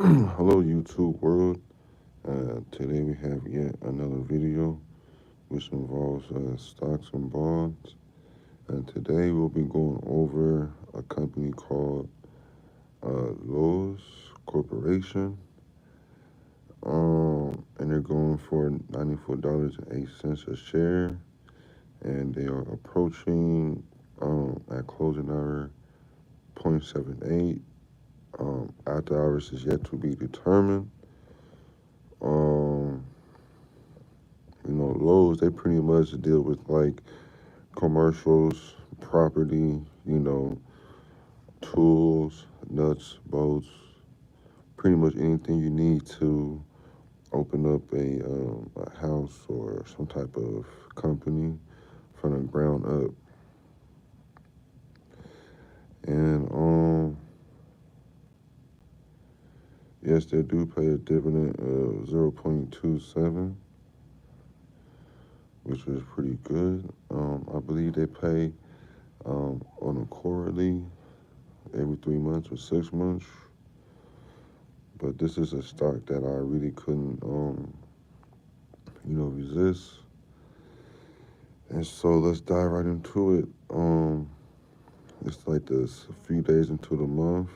Hello, YouTube world. Today we have yet another video which involves stocks and bonds. And today we'll be going over a company called Loews Corporation. And they're going for $94.08 a share. And they are approaching at closing hour 0.78. After hours is yet to be determined. Um, Lowe's, they pretty much deal with like commercials, property, tools, nuts, bolts, pretty much anything you need to open up a house or some type of company from the ground up. And yes, they do pay a dividend of 0.27, which is pretty good. I believe they pay on a quarterly every 3 months or 6 months. But this is a stock that I really couldn't, resist. And so let's dive right into it. It's like this a few days into the month,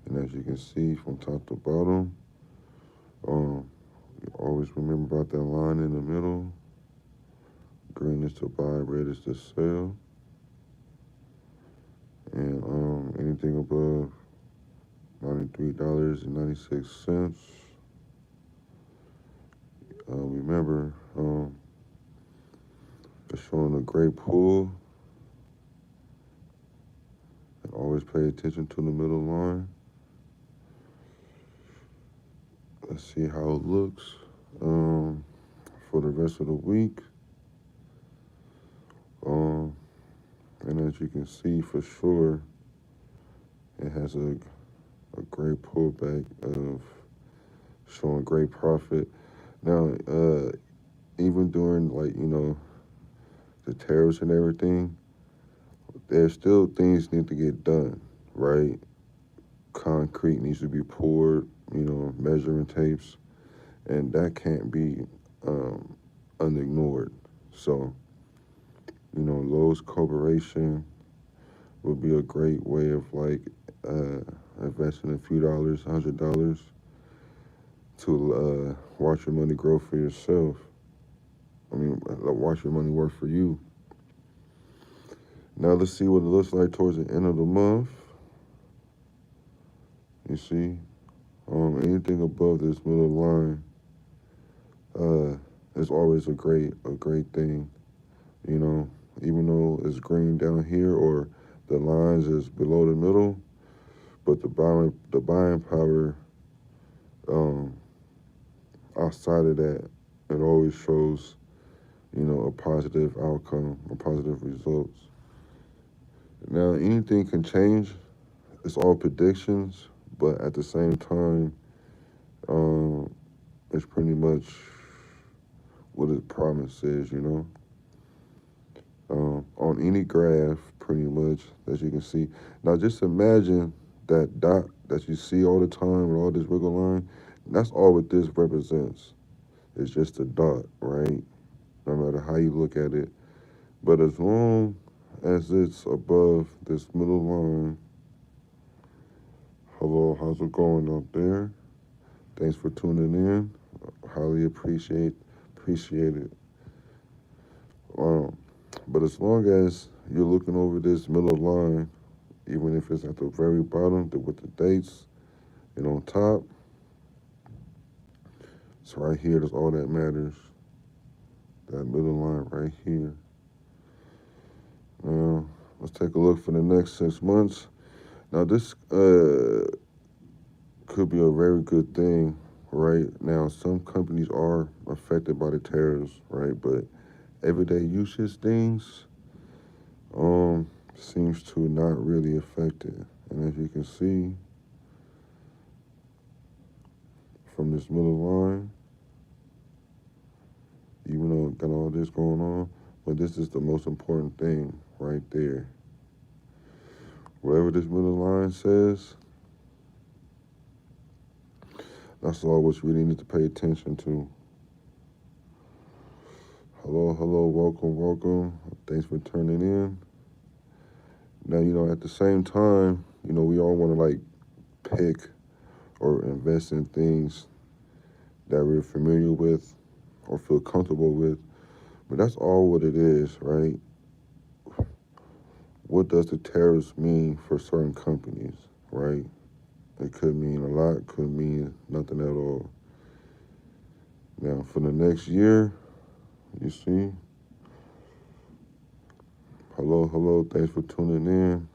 and as you can see from top to bottom, you always remember about that line in the middle. Green is to buy, red is to sell, and anything above $93.96. Remember, it's showing a great pull. And always pay attention to the middle line. Let's see how it looks for the rest of the week. And as you can see for sure, it has a great pullback of showing great profit. Now, even during the tariffs and everything, there's still things need to get done, right? Concrete needs to be poured, measuring tapes, and that can't be unignored. So, Lowe's Corporation would be a great way of investing a few dollars, $100, to watch your money grow for yourself. Watch your money work for you. Now let's see what it looks like towards the end of the month. You see, anything above this middle line, is always a great thing. Even though it's green down here or the lines is below the middle, but the buying power outside of that, it always shows, a positive outcome, a positive results. Now anything can change. It's all predictions, but at the same time, it's pretty much what its promise is, on any graph, pretty much, as you can see. Now, just imagine that dot that you see all the time with all this wiggle line. That's all what this represents. It's just a dot, right? No matter how you look at it. But as long as it's above this middle line, hello, how's it going out there? Thanks for tuning in. Highly appreciate it. But as long as you're looking over this middle line, even if it's at the very bottom with the dates and on top, it's right here. That's all that matters. That middle line right here. Now, let's take a look for the next 6 months. Now, this could be a very good thing, right? Now, some companies are affected by the tariffs, right? But everyday usage things seems to not really affect it. And as you can see from this middle line, even though it got all this going on, but this is the most important thing right there. Whatever this middle line says, That's all what you really need to pay attention to. Hello, welcome. Thanks for turning in. Now, at the same time, we all want to like pick or invest in things that we're familiar with or feel comfortable with. But that's all what it is, right? What does the tariffs mean for certain companies, right? It could mean a lot, could mean nothing at all. Now, for the next year, you see, hello, thanks for tuning in.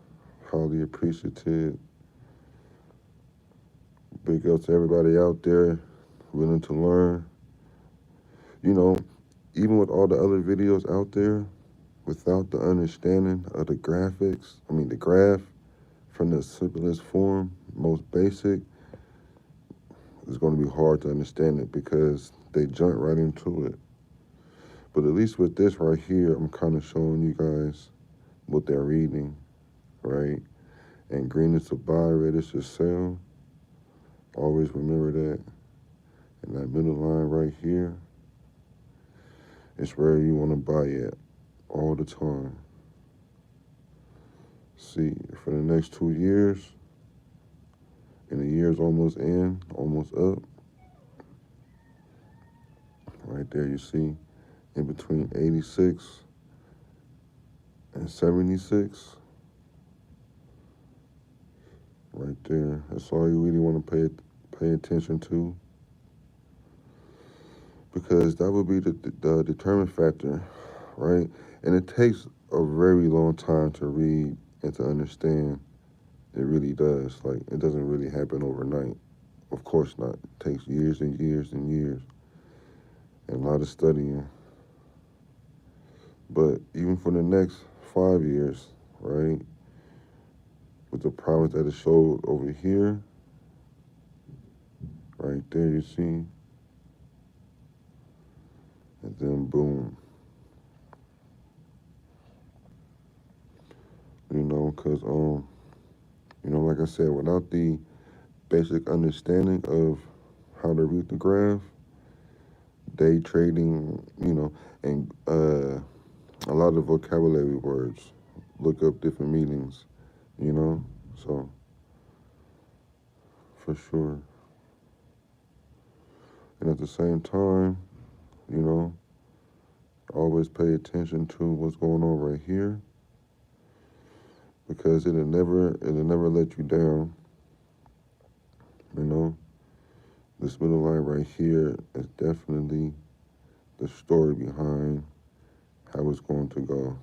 Highly appreciative. Big ups to everybody out there willing to learn. Even with all the other videos out there, without the understanding of the graphics, the graph from the simplest form, most basic, it's going to be hard to understand it because they jump right into it. But at least with this right here, I'm kind of showing you guys what they're reading, right? And green is to buy, red is to sell. Always remember that. And that middle line right here is where you want to buy at all the time. See, for the next 2 years, and the year's almost in, almost up, right there you see, in between 86 and 76, right there. That's all you really want to pay attention to, because that would be the determining factor, right? And it takes a very long time to read and to understand. It really does. Like, it doesn't really happen overnight. Of course not. It takes years and years and years and a lot of studying. But even for the next 5 years, right, with the promise that it showed over here, right there you see, and then boom. Because, like I said, without the basic understanding of how to read the graph, day trading, and a lot of vocabulary words, look up different meanings, so for sure. And at the same time, always pay attention to what's going on right here, because it'll never let you down. This middle line right here is definitely the story behind how it's going to go.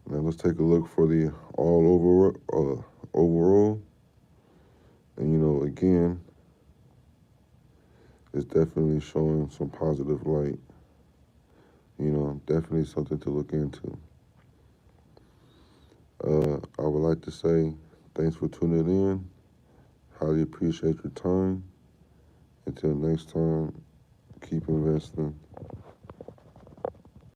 Now let's take a look for the overall. And again, it's definitely showing some positive light. Definitely something to look into. I would like to say thanks for tuning in. Highly appreciate your time. Until next time, keep investing.